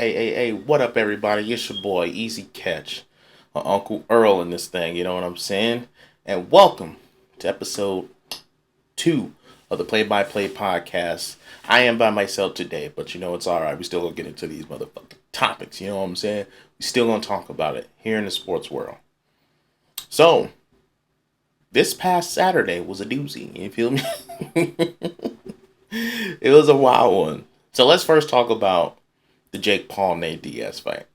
Hey, what up, everybody? It's your boy, Easy Catch, Uncle Earl in this thing, you know what I'm saying? And welcome to episode 2 of the Play by Play podcast. I am by myself today, but you know, it's alright. We still gonna get into these motherfucking topics, you know what I'm saying? We still gonna talk about it here in the sports world. So, this past Saturday was a doozy, you feel me? It was a wild one. So, let's first talk about the Jake Paul Nate Diaz fight.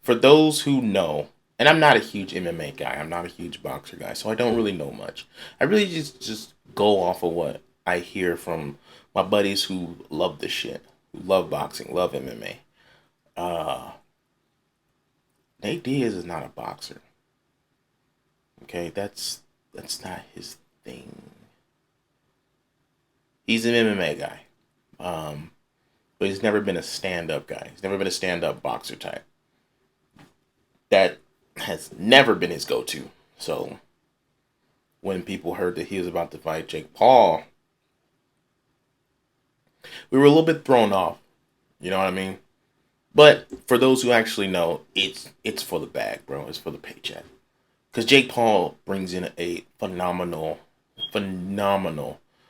For those who know, and I'm not a huge MMA guy, I'm not a huge boxer guy, so I don't really know much. I really just go off of what I hear from my buddies who love this shit, who love boxing, love MMA. Uh, Nate Diaz is not a boxer. Okay, that's not his thing. He's an MMA guy. Um, but he's never been a stand-up guy. He's never been a stand-up boxer type. That has never been his go-to. So when people heard that he was about to fight Jake Paul, we were a little bit thrown off. You know what I mean? But for those who actually know, it's for the bag, bro. It's for the paycheck. Because Jake Paul brings in a phenomenal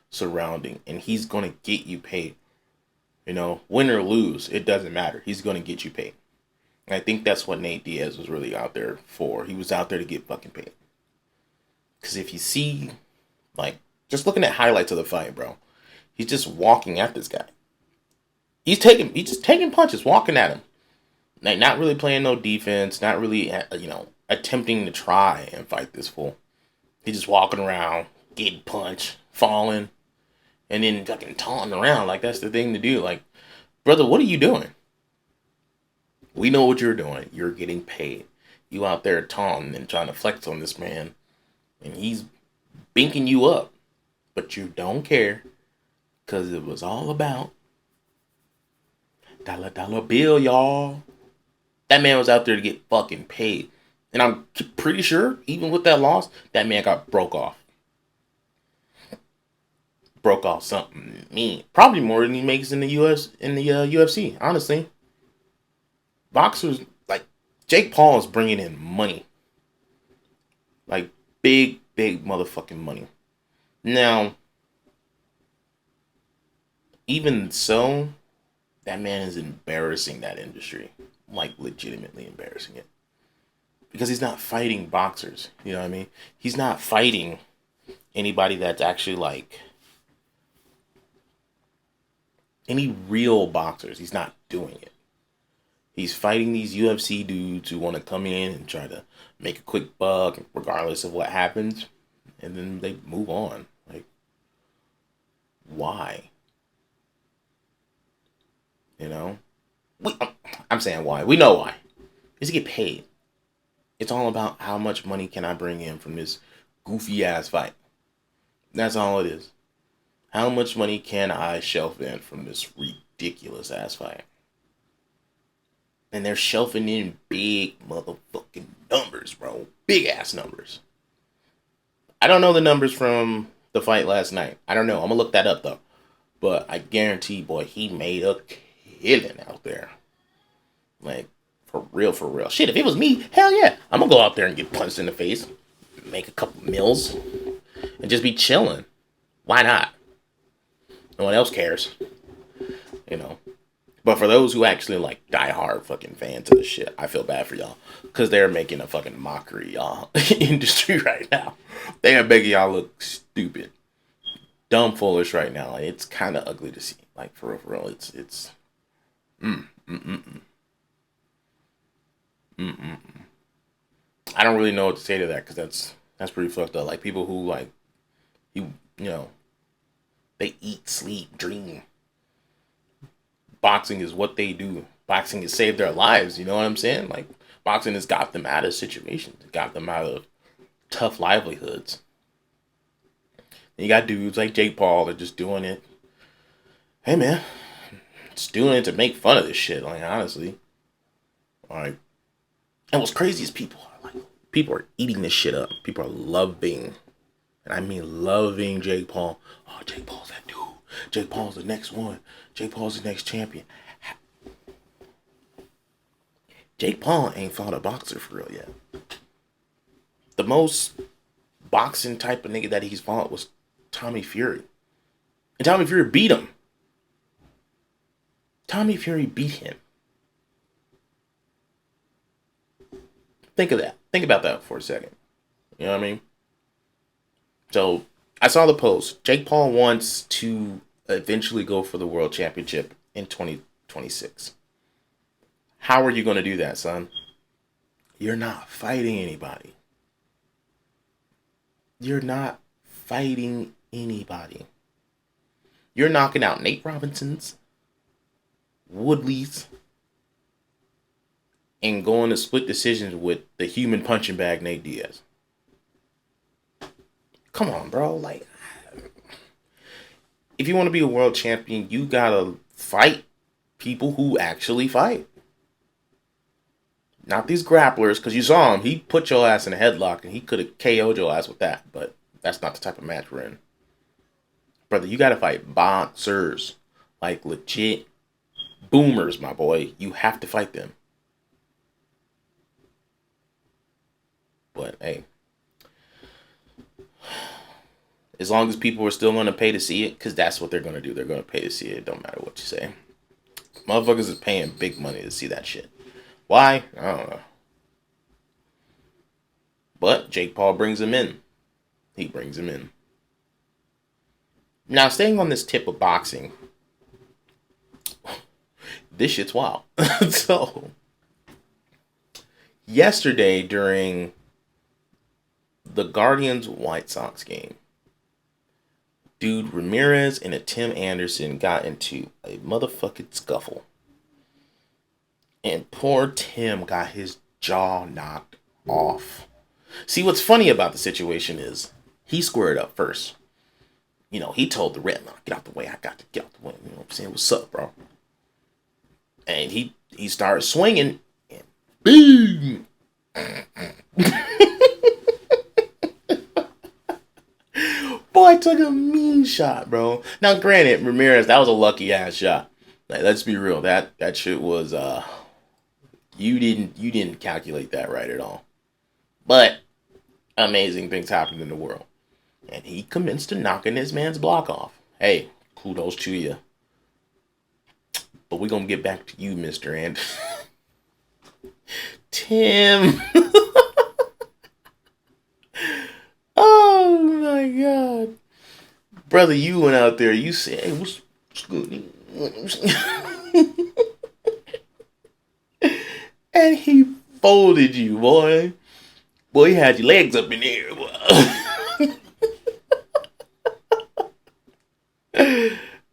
surrounding, and he's gonna get you paid. You know, win or lose, it doesn't matter. He's gonna get you paid. And I think that's what Nate Diaz was really out there for. He was out there to get fucking paid. Because if you see, like, just looking at highlights of the fight, bro, he's just walking at this guy. He's just taking punches, walking at him. Like, not really playing no defense, not really, attempting to try and fight this fool. He's just walking around, getting punched, falling, and then fucking taunting around. Like, that's the thing to do. Like, brother, what are you doing? We know what you're doing. You're getting paid. You out there taunting and trying to flex on this man, and he's binking you up. But you don't care, because it was all about dollar bill, y'all. That man was out there to get fucking paid. And I'm pretty sure, even with that loss, that man got broke off. Broke off something mean. Probably more than he makes in the UFC, honestly. Boxers, like, Jake Paul is bringing in money. Like, big motherfucking money. Now, even so, that man is embarrassing that industry. Like, legitimately embarrassing it. Because he's not fighting boxers. You know what I mean? He's not fighting anybody that's actually, like, any real boxers. He's not doing it. He's fighting these UFC dudes who want to come in and try to make a quick buck regardless of what happens. And then they move on. Like, why? You know? I'm saying why. We know why. Is to get paid. It's all about how much money can I bring in from this goofy ass fight. That's all it is. How much money can I shelf in from this ridiculous ass fight? And they're shelving in big motherfucking numbers, bro. Big ass numbers. I don't know the numbers from the fight last night. I don't know. I'm going to look that up, though. But I guarantee, boy, he made a killing out there. Like, for real, for real. Shit, if it was me, hell yeah. I'm going to go out there and get punched in the face. Make a couple meals. And just be chilling. Why not? No one else cares. You know. But for those who actually, like, die-hard fucking fans of the shit, I feel bad for y'all. Because they're making a fucking mockery, y'all, industry right now. They are making y'all look stupid. Dumb foolish right now. Like, it's kind of ugly to see. Like, for real, for real. It's. I don't really know what to say to that, because that's pretty fucked up. Like, people who, like, they eat, sleep, dream. Boxing is what they do. Boxing has saved their lives, you know what I'm saying? Like, boxing has got them out of situations. It got them out of tough livelihoods. And you got dudes like Jake Paul that are just doing it. Hey, man. Just doing it to make fun of this shit, like, honestly. Like, and what's crazy is people are eating this shit up. People are loving, and I mean loving Jake Paul. Oh, Jake Paul's that dude. Jake Paul's the next one. Jake Paul's the next champion. Jake Paul ain't fought a boxer for real yet. The most boxing type of nigga that he's fought was Tommy Fury. And Tommy Fury beat him. Tommy Fury beat him. Think of that. Think about that for a second. You know what I mean? So, I saw the post. Jake Paul wants to eventually go for the world championship in 2026. How are you going to do that, son? You're not fighting anybody. You're not fighting anybody. You're knocking out Nate Robinsons, Woodleys, and going to split decisions with the human punching bag Nate Diaz. Come on, bro. Like, if you want to be a world champion, you gotta fight people who actually fight. Not these grapplers, because you saw him. He put your ass in a headlock, and he could have KO'd your ass with that. But that's not the type of match we're in. Brother, you got to fight boxers. Like, legit boomers, my boy. You have to fight them. But, hey. As long as people are still going to pay to see it, because that's what they're going to do. They're going to pay to see it. It don't matter what you say. Motherfuckers is paying big money to see that shit. Why? I don't know. But Jake Paul brings him in. He brings him in. Now, staying on this tip of boxing, this shit's wild. So, yesterday during the Guardians-White Sox game, dude Ramirez and a Tim Anderson got into a motherfucking scuffle. And poor Tim got his jaw knocked off. See, what's funny about the situation is he squared up first. You know, he told the ref, get out the way. I got to get out the way. You know what I'm saying? What's up, bro? And he started swinging. And boom! Boy took a mean shot, bro. Now, granted, Ramirez, that was a lucky ass shot. Like, let's be real. That shit was you didn't calculate that right at all. But amazing things happened in the world. And he commenced to knocking this man's block off. Hey, kudos to you. But we're gonna get back to you, Mr. Anderson. Tim. Oh my God. Brother, you went out there, you said, hey, what's good? And he folded you, boy. Boy, he had your legs up in the air, boy.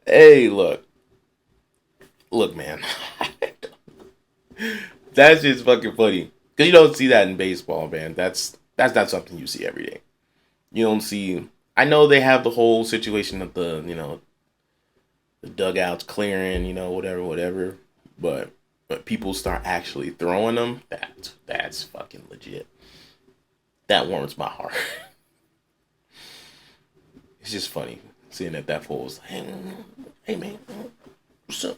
Hey, look, man. That's just fucking funny. Because you don't see that in baseball, man. That's not something you see every day. You don't see... I know they have the whole situation of the, the dugouts clearing, whatever. But people start actually throwing them, that's fucking legit. That warms my heart. It's just funny seeing that fool was like, hey man, what's up?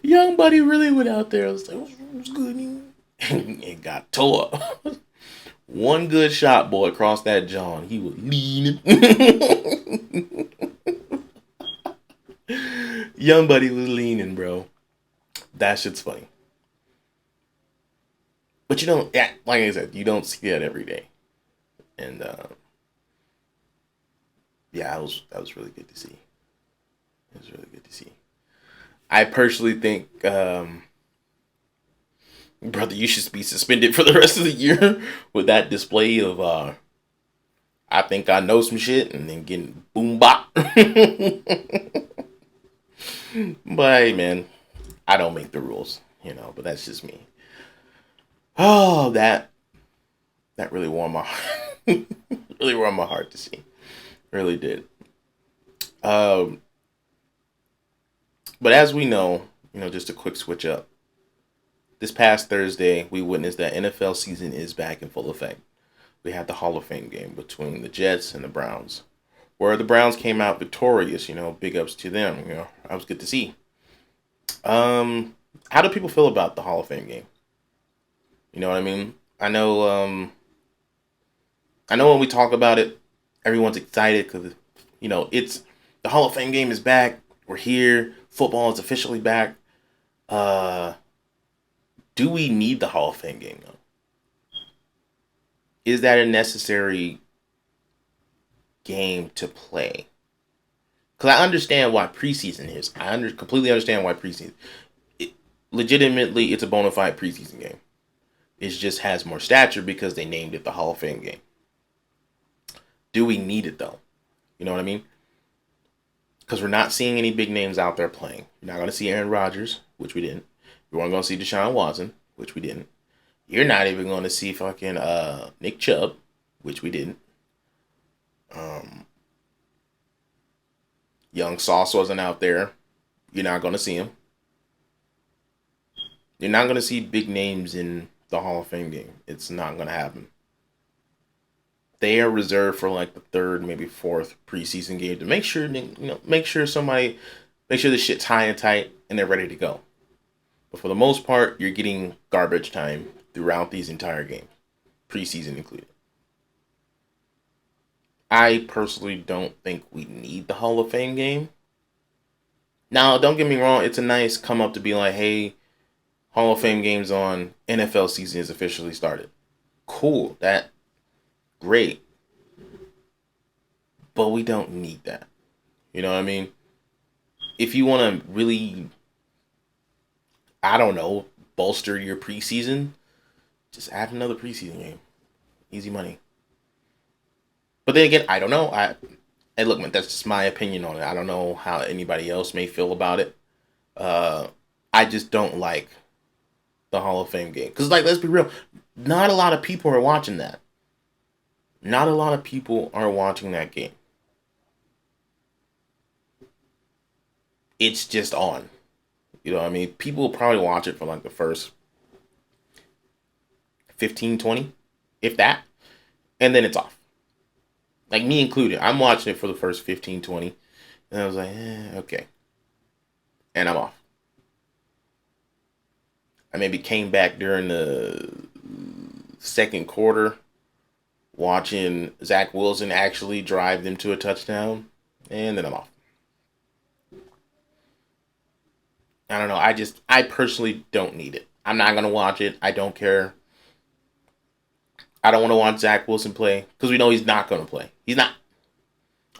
Young buddy really went out there. I was like, what's good? And got tore up. One good shot, boy, across that jaw. He was leaning. Young buddy was leaning, bro. That shit's funny. But you don't, like I said, you don't see that every day. And, yeah, that was really good to see. It was really good to see. I personally think, brother, you should be suspended for the rest of the year with that display of, I think I know some shit, and then getting boom bop. But hey, man, I don't make the rules, but that's just me. Oh, that really warmed my heart. Really warmed my heart to see. Really did. But as we know, just a quick switch up. This past Thursday, we witnessed that NFL season is back in full effect. We had the Hall of Fame game between the Jets and the Browns. where the Browns came out victorious. Big ups to them. That was good to see. How do people feel about the Hall of Fame game? You know what I mean? I know when we talk about it, everyone's excited because it's the Hall of Fame game is back. We're here. Football is officially back. Uh, do we need the Hall of Fame game though? Is that a necessary game to play? Because I understand why preseason is. Completely understand why preseason. It, Legitimately, it's a bona fide preseason game. It just has more stature because they named it the Hall of Fame game. Do we need it though? You know what I mean? Because we're not seeing any big names out there playing. You're not going to see Aaron Rodgers, which we didn't. You weren't going to see Deshaun Watson, which we didn't. You're not even going to see fucking Nick Chubb, which we didn't. Young Sauce wasn't out there. You're not going to see him. You're not going to see big names in the Hall of Fame game. It's not going to happen. They are reserved for like the third, maybe fourth preseason game to make sure this shit's high and tight and they're ready to go. But for the most part, you're getting garbage time throughout these entire games, preseason included. I personally don't think we need the Hall of Fame game. Now, don't get me wrong, it's a nice come up to be like, hey, Hall of Fame game's on, NFL season is officially started. Cool, great. But we don't need that. You know what I mean? If you want to really, I don't know, bolster your preseason, just add another preseason game. Easy money. But then again, I don't know. And look, man, that's just my opinion on it. I don't know how anybody else may feel about it. I just don't like the Hall of Fame game. Because, like, let's be real. Not a lot of people are watching that. Not a lot of people are watching that game. It's just on. You know what I mean? People will probably watch it for like the first 15, 20, if that. And then it's off. Like me included. I'm watching it for the first 15, 20. And I was like, okay. And I'm off. I maybe came back during the second quarter watching Zach Wilson actually drive them to a touchdown. And then I'm off. I don't know. I personally don't need it. I'm not going to watch it. I don't care. I don't want to watch Zach Wilson play because we know he's not going to play. He's not.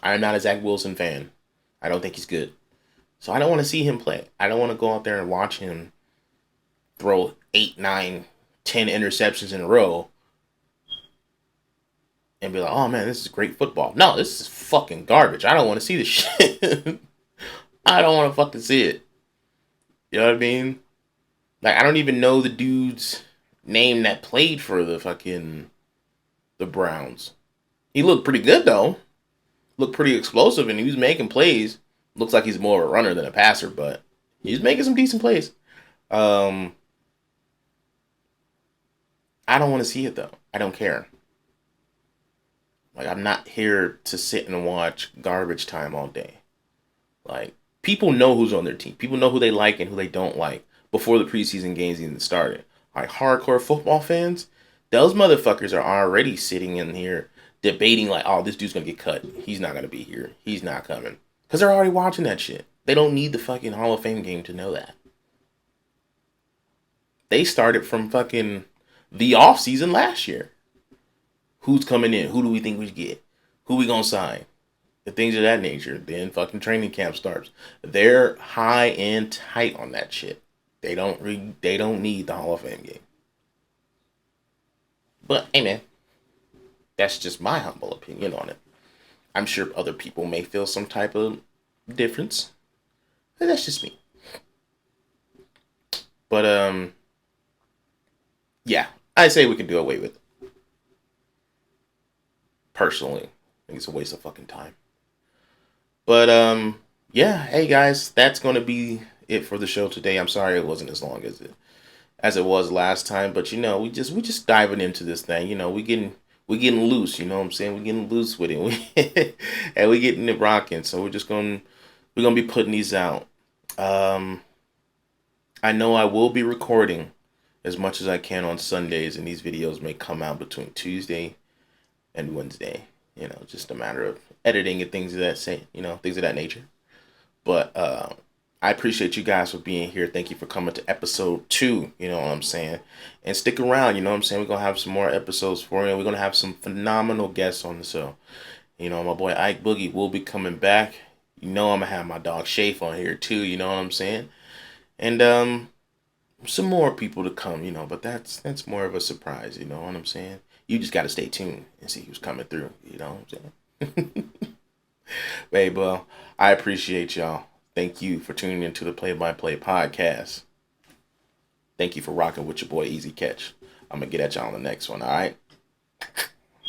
I'm not a Zach Wilson fan. I don't think he's good. So I don't want to see him play. I don't want to go out there and watch him throw 8, 9, 10 interceptions in a row and be like, oh man, this is great football. No, this is fucking garbage. I don't want to see this shit. I don't want to fucking see it. You know what I mean? Like, I don't even know the dude's name that played for the Browns. He looked pretty good, though. Looked pretty explosive, and he was making plays. Looks like he's more of a runner than a passer, but he's making some decent plays. I don't want to see it, though. I don't care. Like, I'm not here to sit and watch garbage time all day. Like, people know who's on their team. People know who they like and who they don't like before the preseason games even started. Like, hardcore football fans, those motherfuckers are already sitting in here debating like, oh, this dude's going to get cut. He's not going to be here. He's not coming. Because they're already watching that shit. They don't need the fucking Hall of Fame game to know that. They started from fucking the offseason last year. Who's coming in? Who do we think we should get? Who we going to sign? The things of that nature. Then fucking training camp starts. They're high and tight on that shit. They don't need the Hall of Fame game. But hey man, that's just my humble opinion on it. I'm sure other people may feel some type of difference. But that's just me. But yeah, I say we can do away with it. Personally, I think it's a waste of fucking time. But yeah, hey guys, that's gonna be it for the show today. I'm sorry it wasn't as long as it was last time, but we just diving into this thing. We we getting loose, you know what I'm saying? We getting loose with it. And we getting it rocking. So we're gonna be putting these out. Um I know I will be recording as much as I can on Sundays, and these videos may come out between Tuesday and Wednesday. Just a matter of editing and things of that things of that nature. But I appreciate you guys for being here. Thank you for coming to episode 2, you know what I'm saying? And stick around, you know what I'm saying? We're going to have some more episodes for you. We're going to have some phenomenal guests on the show. My boy Ike Boogie will be coming back. I'm going to have my dog Shafe on here too, you know what I'm saying? And some more people to come, but that's more of a surprise, you know what I'm saying? You just got to stay tuned and see who's coming through, you know what I'm saying? Hey, well, I appreciate y'all. Thank you for tuning into the Play by Play podcast. Thank you for rocking with your boy Easy Catch. I'm going to get at y'all on the next one, all right?